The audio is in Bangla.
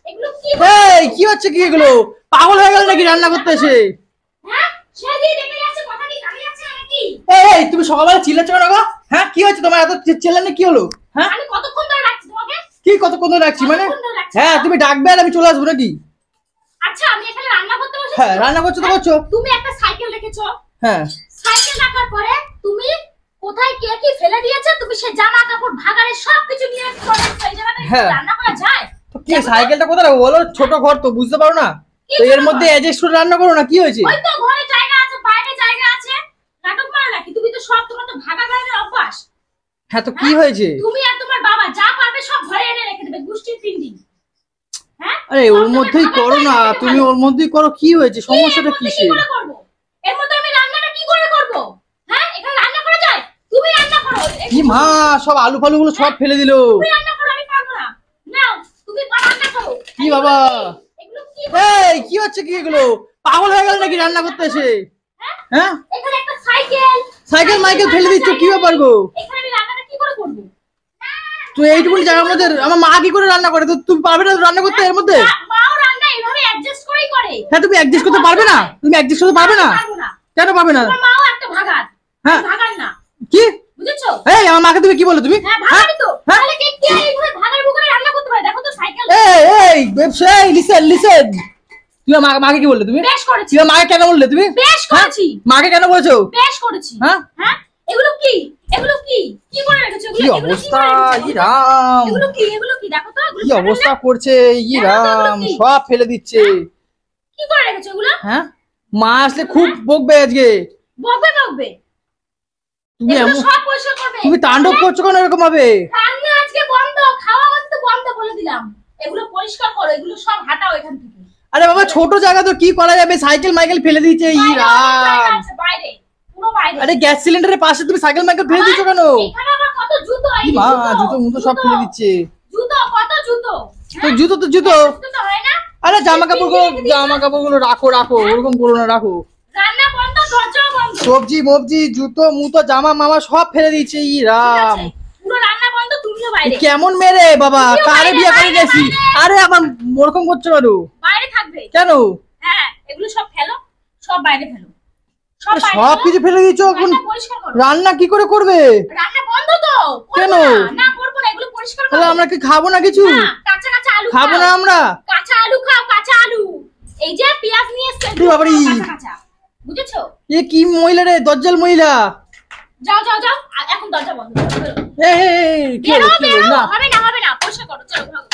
এগুলো কি? এই কি হচ্ছে কি এগুলো? পাগল হয়ে গেল নাকি রান্না করতে এসে? হ্যাঁ সেদি দেখে যাচ্ছে কথা কি দাঁড়িয়ে আছে নাকি? এই তুমি সকালবেলা চিল্লাচ্ছ কেন গো? হ্যাঁ কি হচ্ছে তোমার এত চিল্লানো কি হলো? হ্যাঁ আমি কতক্ষণ ধরে রাখছি তোমাকে? কি কতক্ষণ ধরে রাখছি মানে? হ্যাঁ তুমি ডাকবে আর আমি চলে আসবো নাকি? আচ্ছা আমি এখানে রান্না করতে বসেছি। হ্যাঁ রান্না করছো তো করছো। তুমি একটা সাইকেল রেখেছো। হ্যাঁ সাইকেল রাখার পরে তুমি কোথায় কে কি ফেলে দিয়েছে তুমি সেই জামা কাপড় ভাগাড়ে সবকিছু নিয়ে চলে সেই জায়গাটায় রান্না করা যায়? তো কি সাইকেলটা কোথায় রাখবো বলো? ছোট ঘর তো বুঝতে পারো না? তো এর মধ্যে অ্যাডজাস্ট করে রান্না করো না কি হয়েছে? ওই তো ঘরে জায়গা আছে বাইরে জায়গা আছে নাটক মারো নাকি? তুমি তো সব তোমার তো ভাগা ভাগের অভ্যাস। হ্যাঁ তো কি হয়েছে? তুমি আর তোমার বাবা যা পারবে সব ঘরে এনে রেখে দেবে গুষ্টির পিন্ডি। হ্যাঁ আরে ওর মধ্যেই করো না, তুমি ওর মধ্যেই করো, কি হয়েছে? সমস্যাটা কিসে? এর মধ্যে আমি রান্নাটা কি করে করব? হ্যাঁ এখানে রান্না করা যায়? তুমি রান্না করো। কি মা সব আলু ফালু গুলো সব ফেলে দিলো। তুমি রান্না করো আমি পারবো না। নাও তুমি রান্না করো। কি বাবা এগুলো কি? এই কি হচ্ছে কি এগুলো? পাগল হয়ে গেল নাকি রান্না করতে এসে? হ্যাঁ এখানে একটা সাইকেল সাইকেল মাইকেল ফেলে দিচ্ছ, কি ব্যাপার গো? এখানে আমি রান্নাটা কি করে করব? তুই এইটুকুনি জায়গার মধ্যে আমার মা কি করে রান্না করে? তো তুমি পারবে না রান্না করতে এর মধ্যে? মাও রান্না এইভাবে অ্যাডজাস্ট করেই করে। হ্যাঁ তুমি অ্যাডজাস্ট করতে পারবে না? তুমি অ্যাডজাস্ট করতে পারবে না? পারবো না। কেন পারবে না? তোমার মাও একটা ভাগাড়। হ্যাঁ ভাগাড় না কি বুঝেছো? এই আমার মাকে তুমি কি বলো তুমি? হ্যাঁ ভাগাড়ই তো। তাহলে কে কে এইভাবে ভাগাড় বুগাড়ে রান্না করতে পারে? দেখো তো সাইকেল। এই ব্যবসায়ী লিসেন তুমি মাকে কি বললে তুমি? বেশ করেছি। তুমি মাকে কেন বললে তুমি? বেশ করেছি। মাকে কেন বলেছো? বেশ করেছি। হ্যাঁ হ্যাঁ এগুলো কি? এগুলো কি? কি করে রেখেছো এগুলো? কি অবস্থা ই রাম, এগুলো কি? এগুলো কি? দেখো তো কি অবস্থা করছে ই রাম, সব ফেলে দিচ্ছে। কি করে রেখেছো এগুলো? হ্যাঁ মা আসলে খুব বকবে আজকে। বকবে বকবে। তুমি এগুলো সব পরিষ্কার করবে। তুমি তাণ্ডব করছো কেন এরকম ভাবে? রান্না আজকে বন্ধ, খাওয়া তো বন্ধ বলে দিলাম। এগুলো পরিষ্কার করো, এগুলো সব হটাও এখান থেকে। আরে বাবা ছোট জায়গা তো কি করা যাবে? সাইকেল মাইকেল ফেলে দিচ্ছে ই রাম। বাইরে পুরো বাইরে। আরে গ্যাস সিলিন্ডারের পাশে তুমি সাইকেল মাইকেল ফেলে দিচ্ছ কেন? এখানে আবার কত জুতো এই মা জুতো মুতো সব ফেলে দিচ্ছে। জুতো কত জুতো? তো জুতো তো জুতো। জুতো হয় না? আরে জামা কাপড়গুলো রাখো ওরকম করো না, রাখো। রান্না বন্ধ, দরজা বন্ধ। সবজি মবজি জুতো মুতো জামা মামা সব ফেলে দিচ্ছে ই রাম। পুরো রান্না বন্ধ, তুমিও বাইরে। কেমন মেরে বাবা, কারে বিয়ে করে গেছি? আরে আবার ওরকম করছো কেন? বাইরে থাকবে কেন? হ্যাঁ এগুলো সব ফেলো, সব বাইরে ফেলো। সব কিছু ফেলে দিচ্ছ এখন? রান্না কি করে করবে? রান্না বন্ধ তো। কেন? না করব না, এগুলো পরিষ্কার করো। তাহলে আমরা কি খাবো না কিছু? না, কাঁচা কাঁচা আলু খাবো না আমরা? কাঁচা আলু খাও, কাঁচা আলু। এই যে পেঁয়াজ নিয়ে এসেছে কাঁচা কাঁচা, বুঝেছো? এ কি মহিলা রে, দজ্জাল মহিলা। যাও যাও যাও, এখন দরজা বন্ধ করো। এই কি হলো? হবে না, হবে না, পরিষ্কার করো, চলো ভাগো।